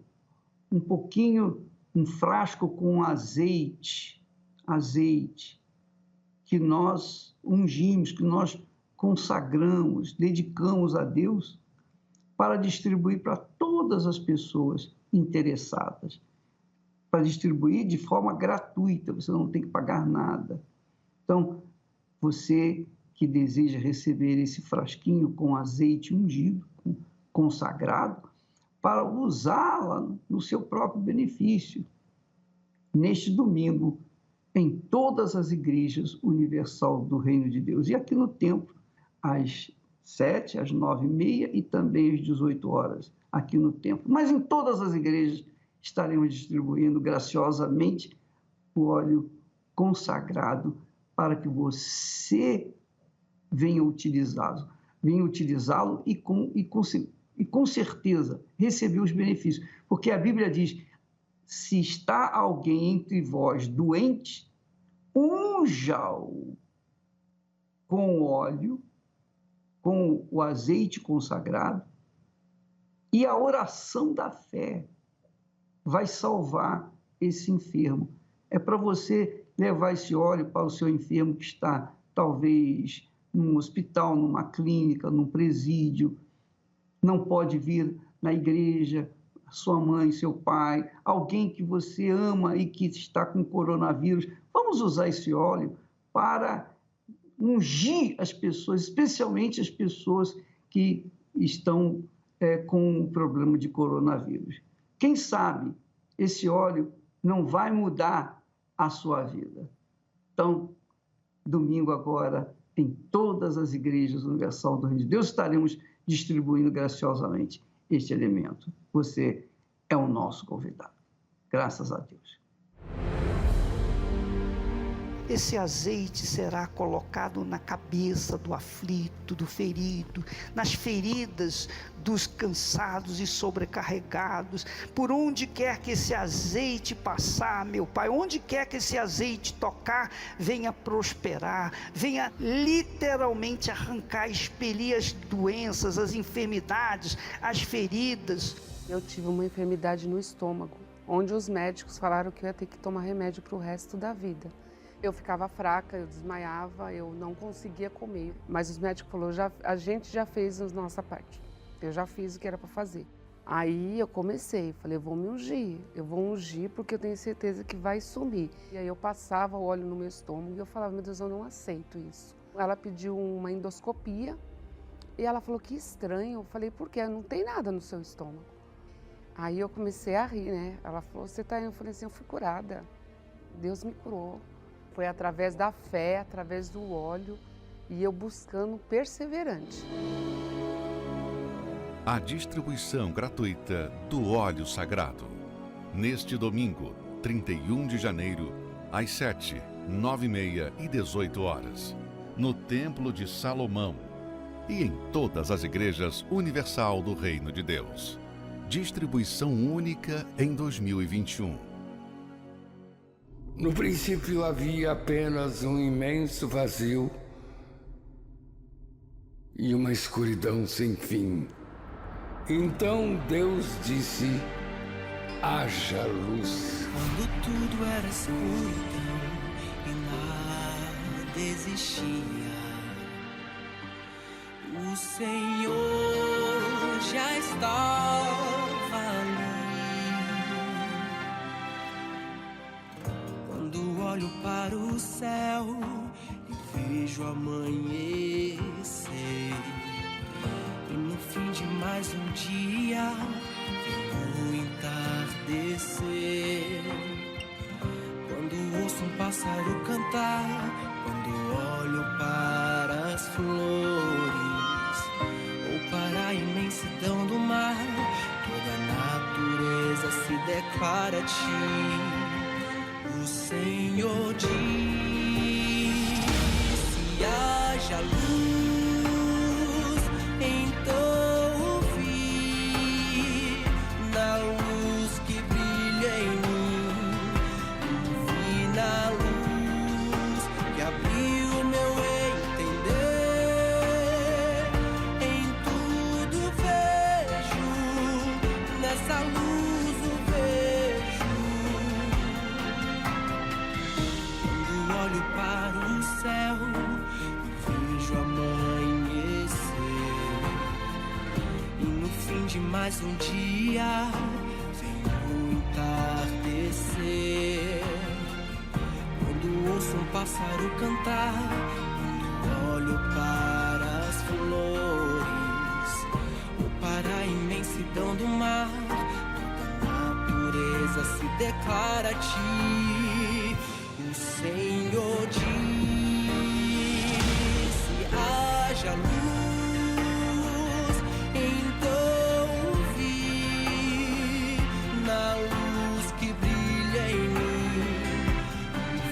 um frasco com azeite, que nós ungimos, que nós consagramos, dedicamos a Deus para distribuir para todas as pessoas interessadas. Para distribuir de forma gratuita, você não tem que pagar nada. Então, você que deseja receber esse frasquinho com azeite ungido, consagrado, para usá-la no seu próprio benefício. Neste domingo, em todas as igrejas universal do Reino de Deus. E aqui no templo, às 7, às 9h30 e também às 18 horas, aqui no templo. Mas em todas as igrejas, estaremos distribuindo graciosamente o óleo consagrado para que você venha utilizá-lo e com certeza receber os benefícios. Porque a Bíblia diz, se está alguém entre vós doente, unja-o com óleo, com o azeite consagrado, e a oração da fé vai salvar esse enfermo. É para você levar esse óleo para o seu enfermo que está, talvez, num hospital, numa clínica, num presídio, não pode vir na igreja, sua mãe, seu pai, alguém que você ama e que está com coronavírus. Vamos usar esse óleo para ungir as pessoas, especialmente as pessoas que estão com o problema de coronavírus. Quem sabe esse óleo não vai mudar a sua vida. Então, domingo agora, em todas as igrejas universal do Reino de Deus, estaremos distribuindo graciosamente este elemento. Você é o nosso convidado. Graças a Deus. Esse azeite será colocado na cabeça do aflito, do ferido, nas feridas dos cansados e sobrecarregados. Por onde quer que esse azeite passar, meu Pai, onde quer que esse azeite tocar, venha prosperar, venha literalmente arrancar, expelir as doenças, as enfermidades, as feridas. Eu tive uma enfermidade no estômago, onde os médicos falaram que eu ia ter que tomar remédio para o resto da vida. Eu ficava fraca, eu desmaiava, eu não conseguia comer. Mas os médicos falaram, a gente já fez a nossa parte. Eu já fiz o que era para fazer. Aí eu comecei, falei, eu vou me ungir porque eu tenho certeza que vai sumir. E aí eu passava o óleo no meu estômago e eu falava, meu Deus, eu não aceito isso. Ela pediu uma endoscopia e ela falou, que estranho. Eu falei, por quê? Não tem nada no seu estômago. Aí eu comecei a rir, né? Ela falou, você tá aí? Eu falei assim, eu fui curada. Deus me curou. Foi através da fé, através do óleo e eu buscando perseverante. A distribuição gratuita do óleo sagrado. Neste domingo, 31 de janeiro, às 7, 9h30 e 18 horas, no Templo de Salomão e em todas as igrejas universal do Reino de Deus. Distribuição única em 2021. No princípio havia apenas um imenso vazio e uma escuridão sem fim. Então Deus disse, haja luz. Quando tudo era escuridão e nada existia, o Senhor já estava ali. Quando olho para o céu e vejo amanhecer, e no fim de mais um dia vem o entardecer. Quando ouço um pássaro cantar, quando olho para as flores ou para a imensidão do mar, toda a natureza se declara a ti. O Senhor disse, haja luz, então vi na luz que brilha em mim, vi na luz que abriu meu entender, em tudo vejo, nessa luz o vejo. Olho para o céu e vejo amanhecer, e no fim de mais um dia vem o entardecer. Quando ouço um pássaro cantar, quando olho para as flores ou para a imensidão do mar, toda a natureza se declara a ti. O Senhor disse, haja luz, então vi na luz que brilha em mim,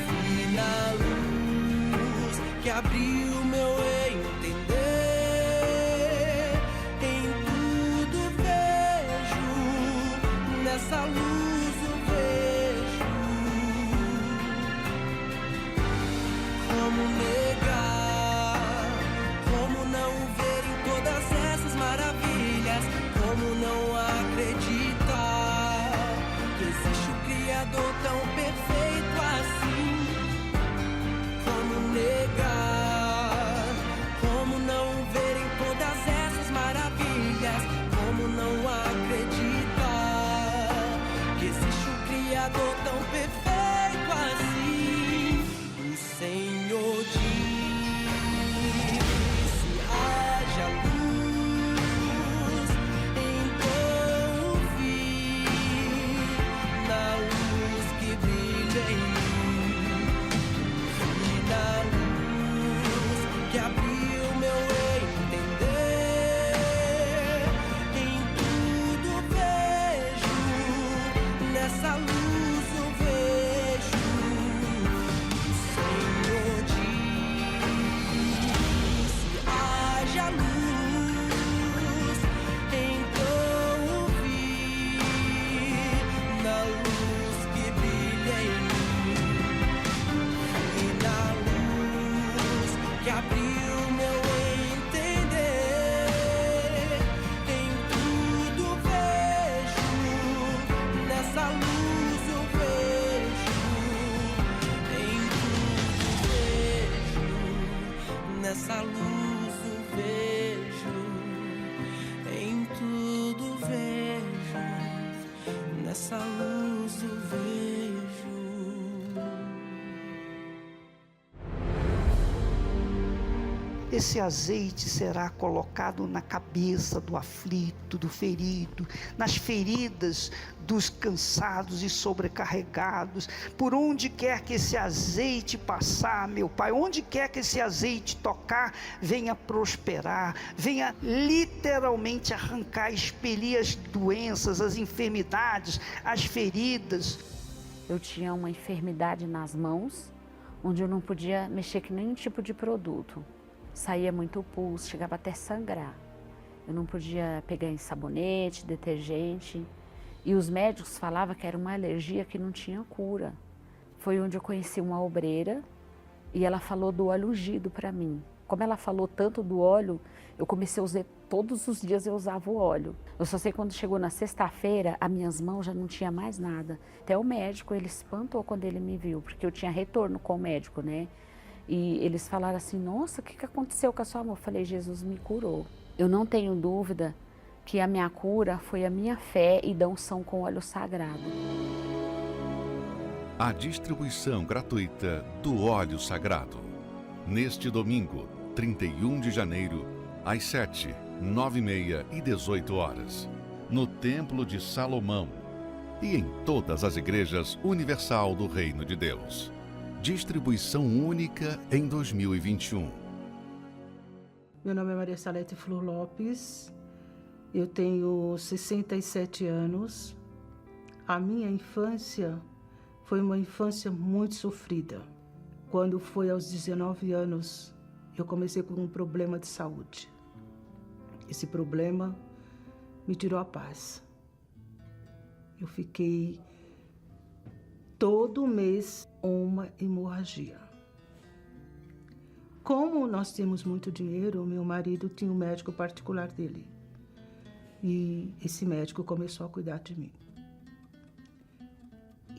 vi na luz que abriu meu entender, em tudo vejo, nessa luz o vejo. Como negar, como não ver em todas essas maravilhas, como não acreditar que existe um Criador tão perfeito assim, como negar. nessa luz o vejo, em tudo vejo, nessa luz o vejo. Esse azeite será colocado na cabeça do aflito, do ferido, nas feridas dos cansados e sobrecarregados. Por onde quer que esse azeite passar, meu Pai, onde quer que esse azeite tocar, venha prosperar, venha literalmente arrancar, expelir as doenças, as enfermidades, as feridas. Eu tinha uma enfermidade nas mãos, onde eu não podia mexer com nenhum tipo de produto. Saía muito pus, chegava até sangrar. Eu não podia pegar em sabonete, detergente. E os médicos falavam que era uma alergia que não tinha cura. Foi onde eu conheci uma obreira e ela falou do óleo ungido para mim. Como ela falou tanto do óleo, eu comecei a usar, todos os dias eu usava o óleo. Eu só sei quando chegou na sexta-feira, as minhas mãos já não tinha mais nada. Até o médico, ele espantou quando ele me viu, porque eu tinha retorno com o médico, né? E eles falaram assim, nossa, o que aconteceu com a sua mão? Eu falei, Jesus me curou. Eu não tenho dúvida que a minha cura foi a minha fé e da unção com óleo sagrado. A distribuição gratuita do óleo sagrado. Neste domingo, 31 de janeiro, às 7, 9h30 e 18 horas, no Templo de Salomão e em todas as igrejas universal do Reino de Deus. Distribuição única em 2021. Meu nome é Maria Salete Flor Lopes, eu tenho 67 anos. A minha infância foi uma infância muito sofrida. Quando foi aos 19 anos, eu comecei com um problema de saúde. Esse problema me tirou a paz. Eu fiquei todo mês uma hemorragia. Como nós temos muito dinheiro, meu marido tinha um médico particular dele. E esse médico começou a cuidar de mim.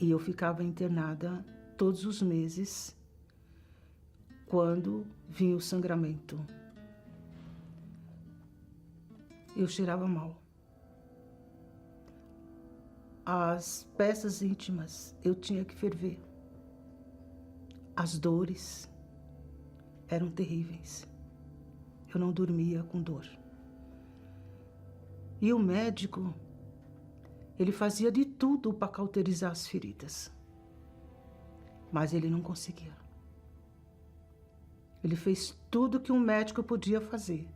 E eu ficava internada todos os meses quando vinha o sangramento. Eu cheirava mal. As peças íntimas eu tinha que ferver. As dores eram terríveis. Eu não dormia com dor. E o médico, ele fazia de tudo para cauterizar as feridas. Mas ele não conseguia. Ele fez tudo que um médico podia fazer.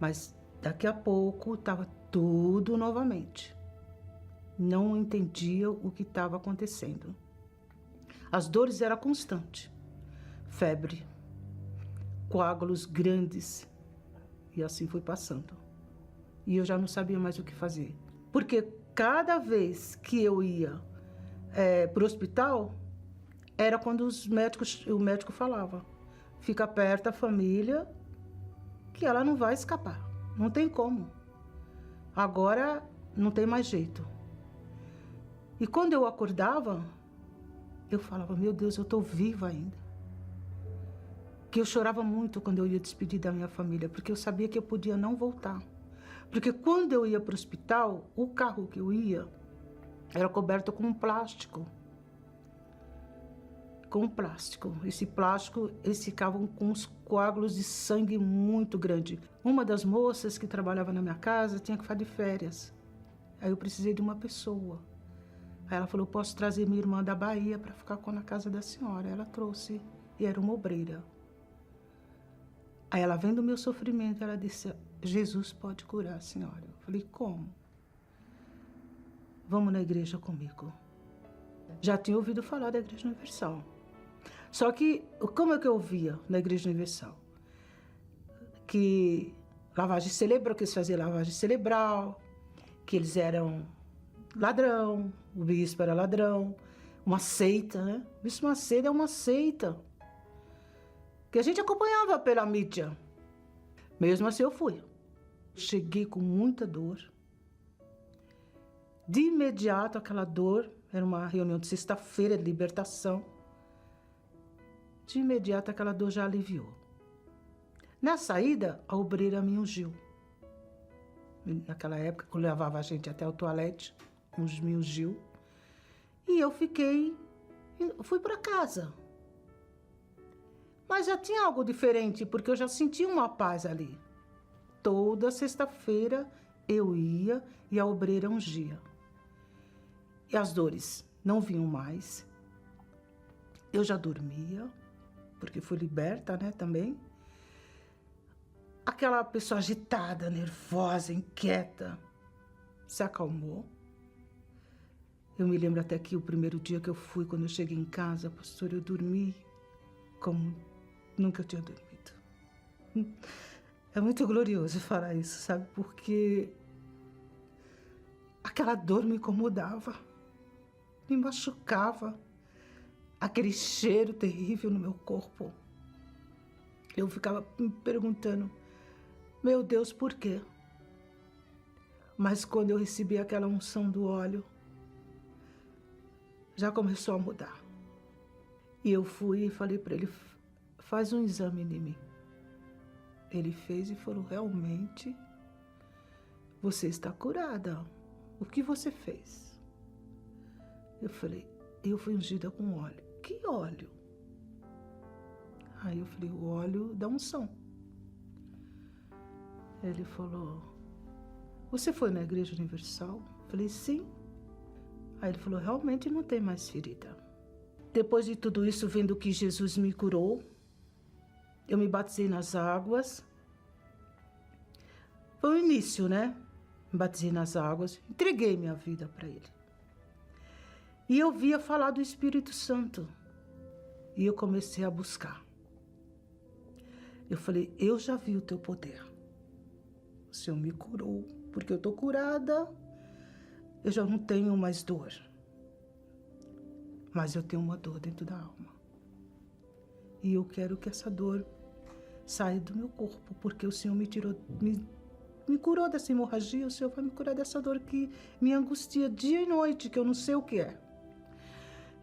Mas daqui a pouco estava tudo novamente. Não entendia o que estava acontecendo. As dores eram constantes. Febre, coágulos grandes. E assim foi passando. E eu já não sabia mais o que fazer. Porque cada vez que eu ia para o hospital, era quando o médico falava, fica perto da família, que ela não vai escapar. Não tem como. Agora não tem mais jeito. E quando eu acordava, eu falava, meu Deus, eu estou viva ainda. Que eu chorava muito quando eu ia despedir da minha família, porque eu sabia que eu podia não voltar. Porque quando eu ia para o hospital, o carro que eu ia era coberto com plástico. Com plástico. Esse plástico, eles ficavam com uns coágulos de sangue muito grandes. Uma das moças que trabalhava na minha casa tinha que ficar de férias. Aí eu precisei de uma pessoa. Aí ela falou, posso trazer minha irmã da Bahia para ficar na casa da senhora. Ela trouxe, e era uma obreira. Aí ela, vendo o meu sofrimento, ela disse, Jesus pode curar a senhora. Eu falei, como? Vamos na igreja comigo. Já tinha ouvido falar da Igreja Universal. Só que, como é que eu ouvia na Igreja Universal? Que lavagem cerebral, que eles faziam lavagem cerebral, que eles eram ladrão, o bispo era ladrão, uma seita, né? O Bispo Macedo é uma seita. Que a gente acompanhava pela mídia. Mesmo assim eu fui. Cheguei com muita dor. De imediato aquela dor, era uma reunião de sexta-feira de libertação. De imediato aquela dor já aliviou. Na saída, a obreira me ungiu. Naquela época, quando levava a gente até o toalete, me ungiu. E eu fui para casa. Mas já tinha algo diferente, porque eu já sentia uma paz ali. Toda sexta-feira eu ia e a obreira ungia. E as dores não vinham mais. Eu já dormia, porque fui liberta, né, também. Aquela pessoa agitada, nervosa, inquieta, se acalmou. Eu me lembro até que o primeiro dia que eu fui, quando eu cheguei em casa, pastor, eu dormi como nunca eu tinha dormido. É muito glorioso falar isso, sabe? Porque aquela dor me incomodava, me machucava. Aquele cheiro terrível no meu corpo. Eu ficava me perguntando, meu Deus, por quê? Mas quando eu recebi aquela unção do óleo, já começou a mudar. E eu fui e falei para ele, faz um exame em mim. Ele fez e falou, realmente, você está curada. O que você fez? Eu falei, eu fui ungida com óleo. Que óleo? Aí eu falei, o óleo da unção. Ele falou, você foi na Igreja Universal? Eu falei, sim. Aí ele falou, realmente não tem mais ferida. Depois de tudo isso, vendo que Jesus me curou, eu me batizei nas águas. Foi o início, né? Me batizei nas águas, entreguei minha vida para ele. E eu via falar do Espírito Santo. E eu comecei a buscar. Eu falei, eu já vi o teu poder. O Senhor me curou, porque eu estou curada. Eu já não tenho mais dor. Mas eu tenho uma dor dentro da alma. E eu quero que essa dor saia do meu corpo, porque o Senhor me tirou, me curou dessa hemorragia. O Senhor vai me curar dessa dor que me angustia dia e noite, que eu não sei o que é.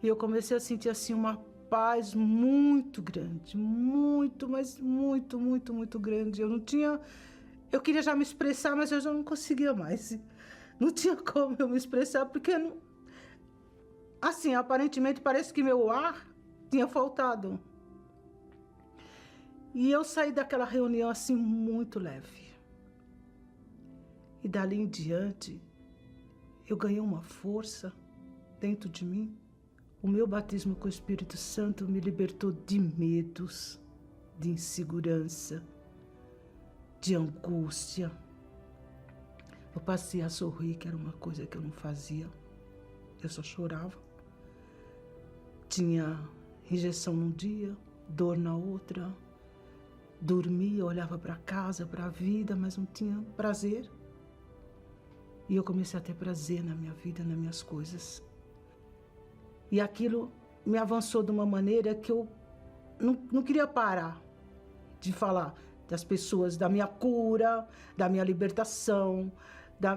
E eu comecei a sentir assim uma paz muito grande, muito, mas muito, muito, muito grande. Eu queria já me expressar, mas eu já não conseguia mais. Não tinha como eu me expressar, porque não, assim, aparentemente parece que meu ar tinha faltado. E eu saí daquela reunião assim muito leve. E dali em diante, eu ganhei uma força dentro de mim. O meu batismo com o Espírito Santo me libertou de medos, de insegurança, de angústia. Eu passei a sorrir, que era uma coisa que eu não fazia. Eu só chorava. Tinha rejeição num dia, dor na outra. Dormia, olhava para casa, para a vida, mas não tinha prazer. E eu comecei a ter prazer na minha vida, nas minhas coisas. E aquilo me avançou de uma maneira que eu não queria parar de falar das pessoas, da minha cura, da minha libertação,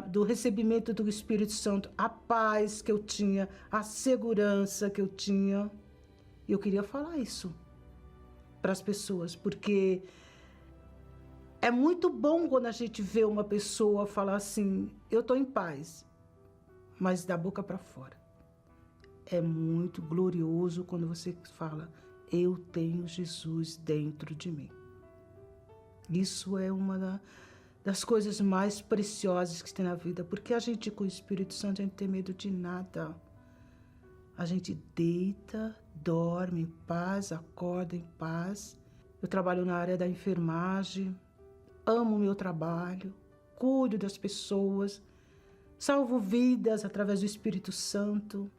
do recebimento do Espírito Santo, a paz que eu tinha, a segurança que eu tinha. E eu queria falar isso para as pessoas, porque é muito bom quando a gente vê uma pessoa falar assim, eu estou em paz, mas da boca para fora. É muito glorioso quando você fala, eu tenho Jesus dentro de mim. Isso é uma das coisas mais preciosas que tem na vida, porque a gente com o Espírito Santo, a gente não tem medo de nada. A gente deita, dorme em paz, acorda em paz. Eu trabalho na área da enfermagem, amo o meu trabalho, cuido das pessoas, salvo vidas através do Espírito Santo.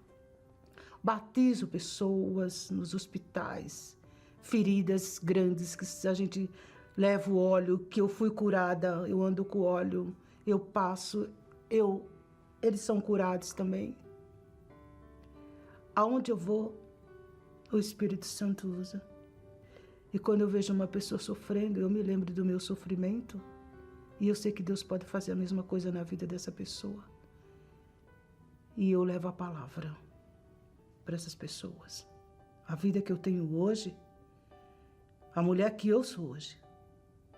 Batizo pessoas nos hospitais, feridas grandes que a gente leva o óleo, que eu fui curada, eu ando com óleo, eu passo, eles são curados também. Aonde eu vou, o Espírito Santo usa. E quando eu vejo uma pessoa sofrendo, eu me lembro do meu sofrimento e eu sei que Deus pode fazer a mesma coisa na vida dessa pessoa. E eu levo a palavra para essas pessoas. A vida que eu tenho hoje, a mulher que eu sou hoje,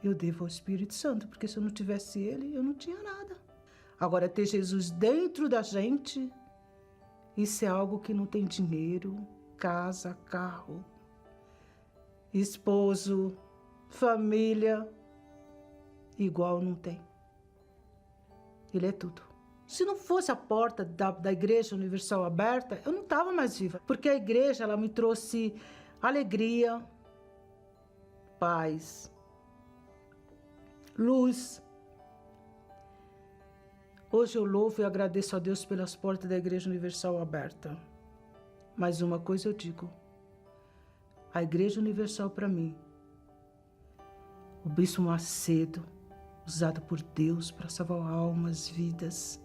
eu devo ao Espírito Santo, porque se eu não tivesse ele, eu não tinha nada. Agora, ter Jesus dentro da gente, isso é algo que não tem dinheiro, casa, carro, esposo, família, igual não tem. Ele é tudo. Se não fosse a porta da Igreja Universal aberta, eu não estava mais viva. Porque a igreja, ela me trouxe alegria, paz, luz. Hoje eu louvo e agradeço a Deus pelas portas da Igreja Universal aberta. Mas uma coisa eu digo, a Igreja Universal para mim, o Bispo Macedo, usado por Deus para salvar almas, vidas,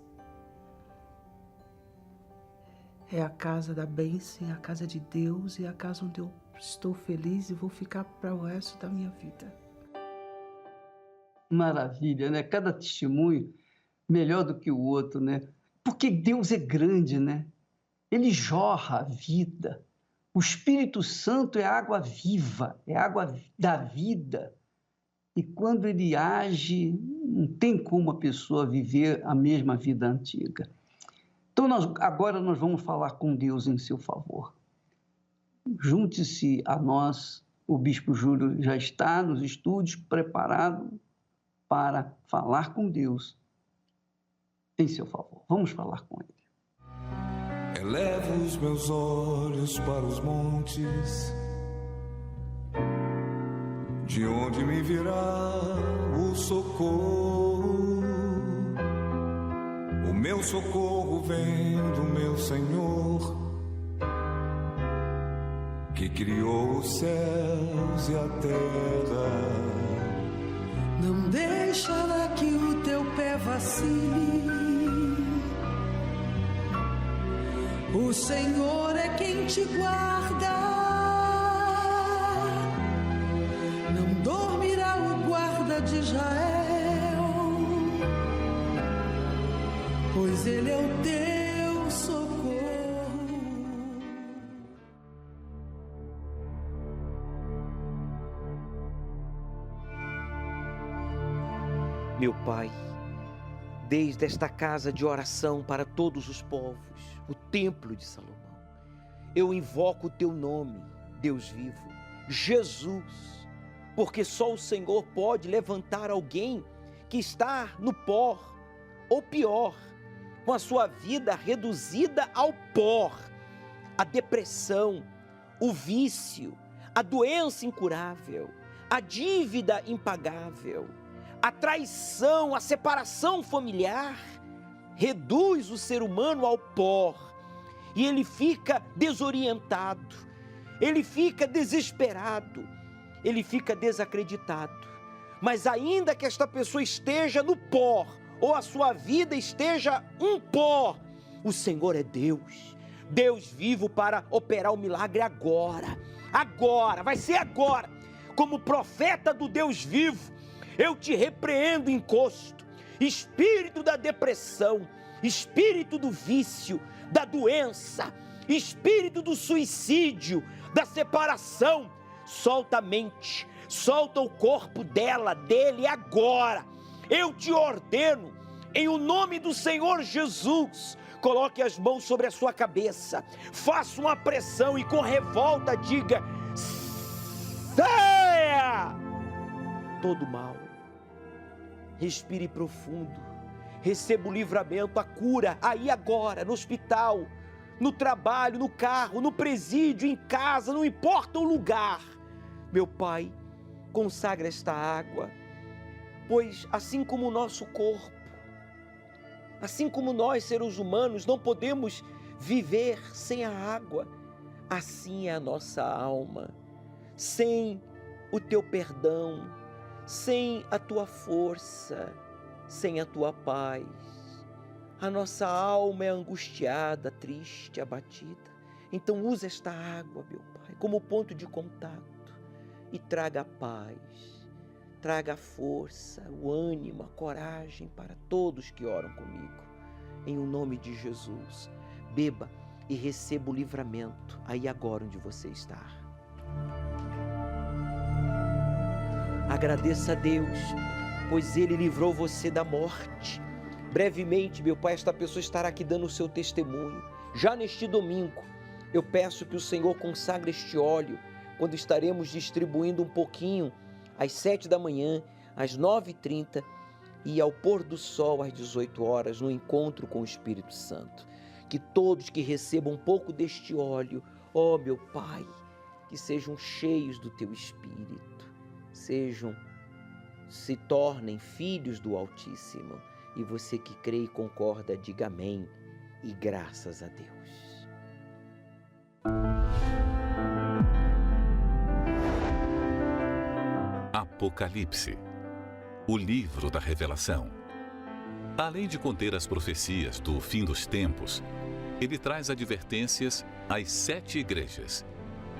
é a casa da bênção, é a casa de Deus, é a casa onde eu estou feliz e vou ficar para o resto da minha vida. Maravilha, né? Cada testemunho melhor do que o outro, né? Porque Deus é grande, né? Ele jorra a vida. O Espírito Santo é água viva, é água da vida. E quando ele age, não tem como a pessoa viver a mesma vida antiga. Então, agora nós vamos falar com Deus em seu favor. Junte-se a nós, o Bispo Júlio já está nos estúdios preparado para falar com Deus em seu favor. Vamos falar com ele. Elevo os meus olhos para os montes, de onde me virá o socorro. O meu socorro vem do meu Senhor, que criou os céus e a terra. Não deixará que o teu pé vacile. O Senhor é quem te guarda. Não dormirá o guarda de Israel, pois ele é o teu socorro. Meu Pai, desde esta casa de oração para todos os povos, o Templo de Salomão, eu invoco o teu nome, Deus vivo, Jesus, porque só o Senhor pode levantar alguém que está no pó, ou pior, com a sua vida reduzida ao pó, a depressão, o vício, a doença incurável, a dívida impagável, a traição, a separação familiar, reduz o ser humano ao pó e ele fica desorientado, ele fica desesperado, ele fica desacreditado. Mas ainda que esta pessoa esteja no pó, ou a sua vida esteja um pó, o Senhor é Deus, Deus vivo para operar o milagre agora, vai ser agora. Como profeta do Deus vivo, eu te repreendo, encosto, espírito da depressão, espírito do vício, da doença, espírito do suicídio, da separação. Solta a mente, solta o corpo dele agora. Eu te ordeno, em o nome do Senhor Jesus, coloque as mãos sobre a sua cabeça, faça uma pressão e com revolta diga: saia todo mal. Respire profundo, receba o livramento, a cura, aí agora, no hospital, no trabalho, no carro, no presídio, em casa, não importa o lugar. Meu Pai, consagra esta água, pois assim como o nosso corpo, assim como nós, seres humanos, não podemos viver sem a água, assim é a nossa alma. Sem o teu perdão, sem a tua força, sem a tua paz, a nossa alma é angustiada, triste, abatida. Então usa esta água, meu Pai, como ponto de contato e traga a paz, traga a força, o ânimo, a coragem para todos que oram comigo. Em o nome de Jesus, beba e receba o livramento aí agora onde você está. Agradeça a Deus, pois Ele livrou você da morte. Brevemente, meu Pai, esta pessoa estará aqui dando o seu testemunho. Já neste domingo, eu peço que o Senhor consagre este óleo, quando estaremos distribuindo um pouquinho, às 7 da manhã, às 9h30 e ao pôr do sol, às 18 horas, no encontro com o Espírito Santo. Que todos que recebam um pouco deste óleo, ó meu Pai, que sejam cheios do Teu Espírito, se tornem filhos do Altíssimo. E você que crê e concorda, diga amém e graças a Deus. Apocalipse, o livro da revelação. Além de conter as profecias do fim dos tempos, ele traz advertências às 7 igrejas,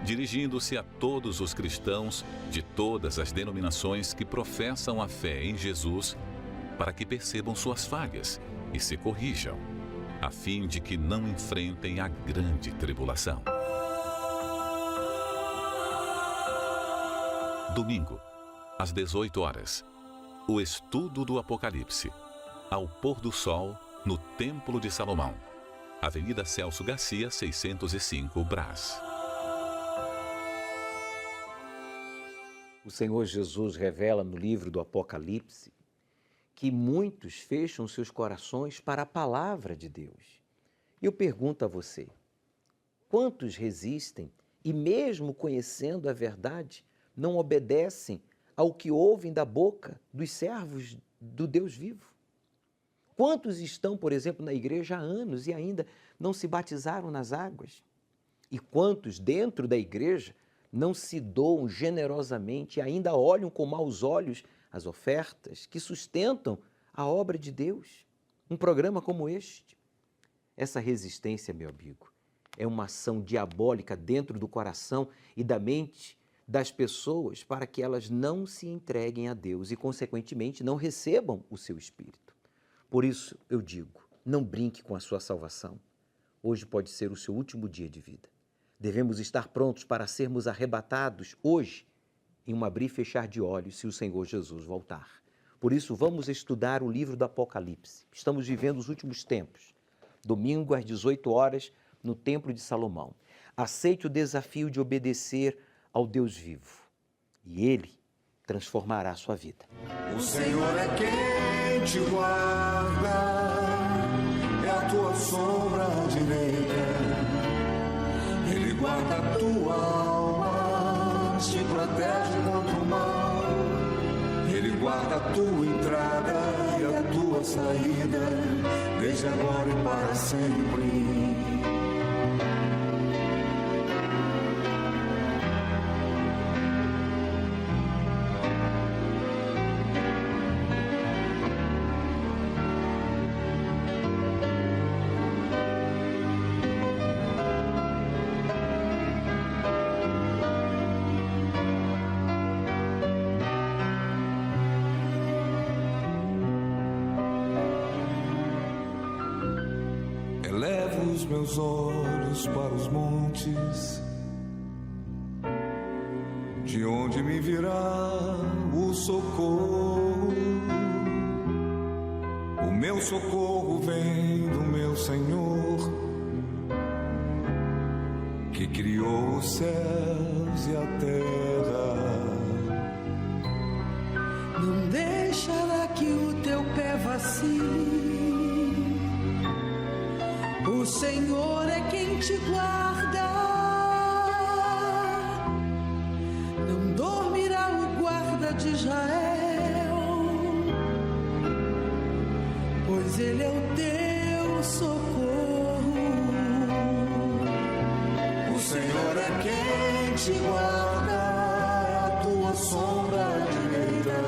dirigindo-se a todos os cristãos de todas as denominações que professam a fé em Jesus, para que percebam suas falhas e se corrijam, a fim de que não enfrentem a grande tribulação. Domingo, às 18 horas, o estudo do Apocalipse, ao pôr do sol, no Templo de Salomão, Avenida Celso Garcia, 605, Brás. O Senhor Jesus revela no livro do Apocalipse que muitos fecham seus corações para a palavra de Deus. Eu pergunto a você, quantos resistem e mesmo conhecendo a verdade, não obedecem ao que ouvem da boca dos servos do Deus vivo? Quantos estão, por exemplo, na igreja há anos e ainda não se batizaram nas águas? E quantos dentro da igreja não se doam generosamente e ainda olham com maus olhos as ofertas que sustentam a obra de Deus? Um programa como este. Essa resistência, meu amigo, é uma ação diabólica dentro do coração e da mente das pessoas para que elas não se entreguem a Deus e, consequentemente, não recebam o seu Espírito. Por isso, eu digo, não brinque com a sua salvação. Hoje pode ser o seu último dia de vida. Devemos estar prontos para sermos arrebatados hoje, em um abrir e fechar de olhos, se o Senhor Jesus voltar. Por isso, vamos estudar o livro do Apocalipse. Estamos vivendo os últimos tempos. Domingo, às 18 horas, no Templo de Salomão. Aceite o desafio de obedecer ao Deus vivo, e Ele transformará a sua vida. O Senhor é quem te guarda, é a tua sombra direita. Ele guarda a tua alma, te protege contra o mal. Ele guarda a tua entrada e a tua saída, desde agora e para sempre. Elevo os meus olhos para os montes, de onde me virá o socorro. O meu socorro vem do meu Senhor, que criou os céus e a terra. Não deixará que o teu pé vacile. O Senhor é quem te guarda. Não dormirá o guarda de Israel, pois Ele é o teu socorro. O Senhor é quem te guarda, é a tua sombra direita.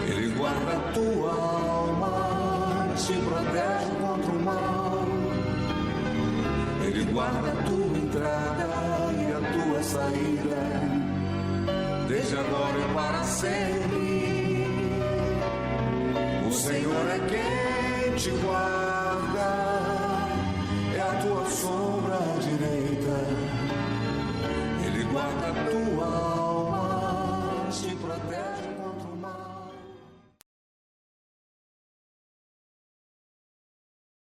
Ele guarda a tua alma, te protege contra o mal. Ele guarda a tua entrada e a tua saída, desde agora e para sempre. O Senhor é quem te guarda, é a tua sombra direita. Ele guarda a tua alma,